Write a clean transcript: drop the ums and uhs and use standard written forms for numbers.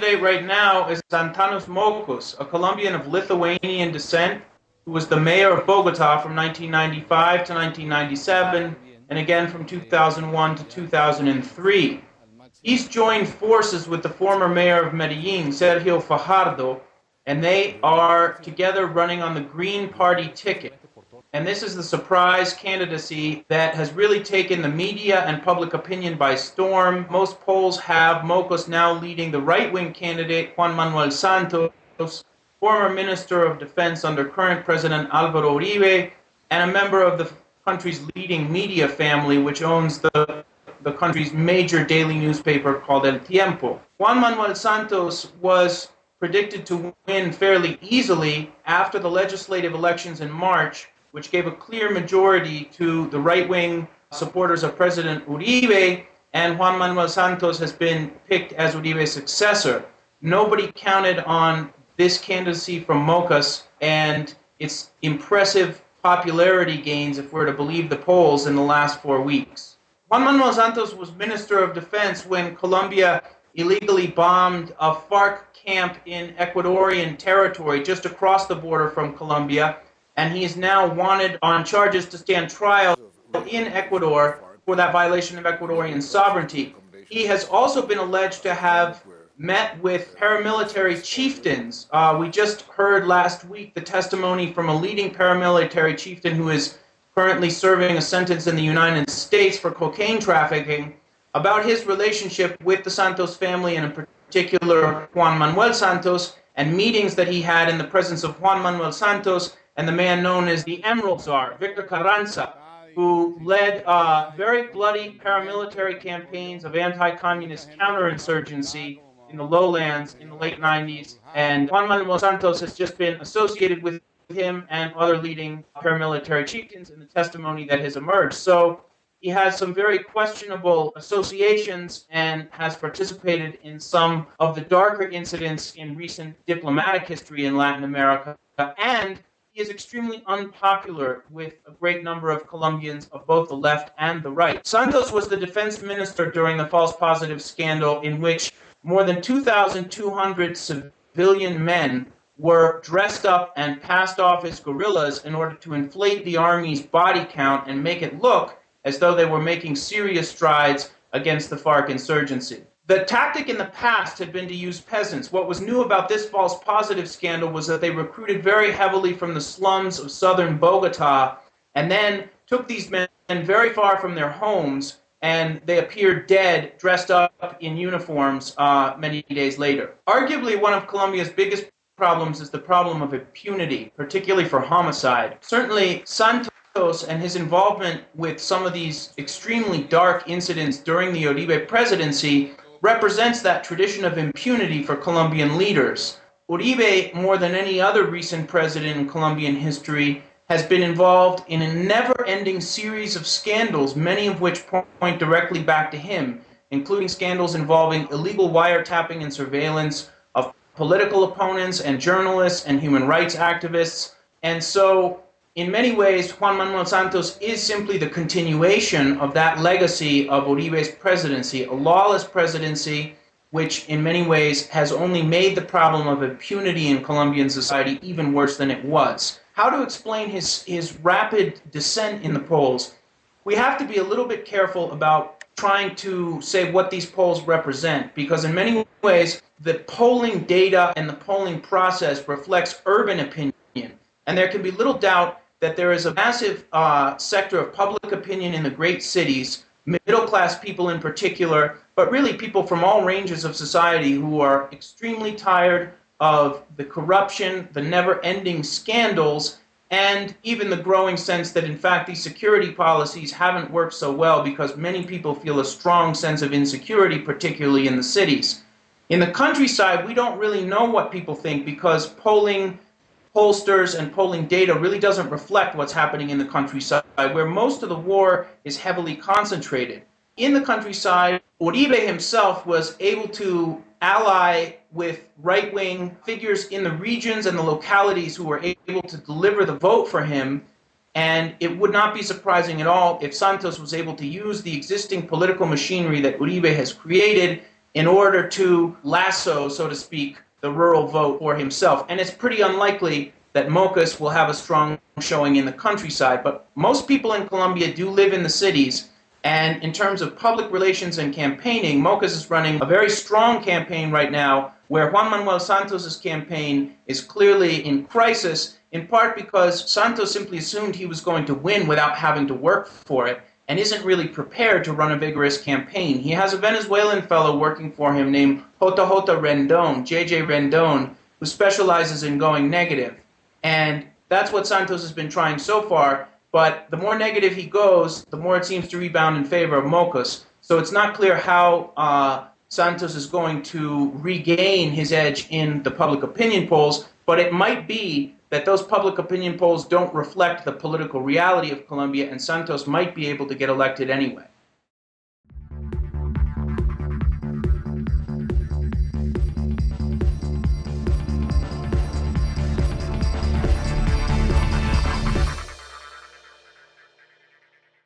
candidate right now is Antanas Mocos, a Colombian of Lithuanian descent who was the mayor of Bogota from 1995 to 1997 and again from 2001 to 2003. He's joined forces with the former mayor of Medellin, Sergio Fajardo, and they are together running on the Green Party ticket. And this is the surprise candidacy that has really taken the media and public opinion by storm. Most polls have Mocos now leading the right-wing candidate, Juan Manuel Santos, former Minister of Defense under current President Álvaro Uribe, and a member of the country's leading media family, which owns the country's major daily newspaper called El Tiempo. Juan Manuel Santos was predicted to win fairly easily after the legislative elections in March, which gave a clear majority to the right-wing supporters of President Uribe, and Juan Manuel Santos has been picked as Uribe's successor. Nobody counted on this candidacy from Mocos and its impressive popularity gains, if we're to believe the polls, in the last 4 weeks. Juan Manuel Santos was Minister of Defense when Colombia illegally bombed a FARC camp in Ecuadorian territory just across the border from Colombia, and he is now wanted on charges to stand trial in Ecuador for that violation of Ecuadorian sovereignty. He has also been alleged to have met with paramilitary chieftains. We just heard last week the testimony from a leading paramilitary chieftain who is currently serving a sentence in the United States for cocaine trafficking about his relationship with the Santos family, and in particular Juan Manuel Santos, and meetings that he had in the presence of Juan Manuel Santos and the man known as the Emerald Czar, Victor Carranza, who led very bloody paramilitary campaigns of anti-communist counterinsurgency in the lowlands in the late 90s. And Juan Manuel Santos has just been associated with him and other leading paramilitary chieftains in the testimony that has emerged. So he has some very questionable associations and has participated in some of the darker incidents in recent diplomatic history in Latin America. And he is extremely unpopular with a great number of Colombians of both the left and the right. Santos was the defense minister during the false positive scandal in which more than 2,200 civilian men were dressed up and passed off as guerrillas in order to inflate the army's body count and make it look as though they were making serious strides against the FARC insurgency. The tactic in the past had been to use peasants. What was new about this false positive scandal was that they recruited very heavily from the slums of southern Bogota and then took these men very far from their homes, and they appeared dead, dressed up in uniforms many days later. Arguably, one of Colombia's biggest problems is the problem of impunity, particularly for homicide. Certainly, Santos and his involvement with some of these extremely dark incidents during the Uribe presidency represents that tradition of impunity for Colombian leaders. Uribe, more than any other recent president in Colombian history, has been involved in a never-ending series of scandals, many of which point directly back to him, including scandals involving illegal wiretapping and surveillance of political opponents and journalists and human rights activists. And so, in many ways, Juan Manuel Santos is simply the continuation of that legacy of Uribe's presidency, a lawless presidency which in many ways has only made the problem of impunity in Colombian society even worse than it was. How to explain his rapid descent in the polls? We have to be a little bit careful about trying to say what these polls represent, because in many ways, the polling data and the polling process reflects urban opinion. And there can be little doubt that there is a massive sector of public opinion in the great cities, middle-class people in particular, but really people from all ranges of society who are extremely tired of the corruption, the never-ending scandals, and even the growing sense that, in fact, these security policies haven't worked so well because many people feel a strong sense of insecurity, particularly in the cities. In the countryside, we don't really know what people think because pollsters and polling data really doesn't reflect what's happening in the countryside, where most of the war is heavily concentrated. In the countryside, Uribe himself was able to ally with right-wing figures in the regions and the localities who were able to deliver the vote for him, and it would not be surprising at all if Santos was able to use the existing political machinery that Uribe has created in order to lasso, so to speak, the rural vote for himself. And it's pretty unlikely that Mocus will have a strong showing in the countryside. But most people in Colombia do live in the cities. And in terms of public relations and campaigning, Mocus is running a very strong campaign right now where Juan Manuel Santos' campaign is clearly in crisis, in part because Santos simply assumed he was going to win without having to work for it and isn't really prepared to run a vigorous campaign. He has a Venezuelan fellow working for him named JJ Rendon, J.J. Rendon, who specializes in going negative. And that's what Santos has been trying so far, but the more negative he goes, the more it seems to rebound in favor of Mocus. So it's not clear how Santos is going to regain his edge in the public opinion polls, but it might be that those public opinion polls don't reflect the political reality of Colombia, and Santos might be able to get elected anyway.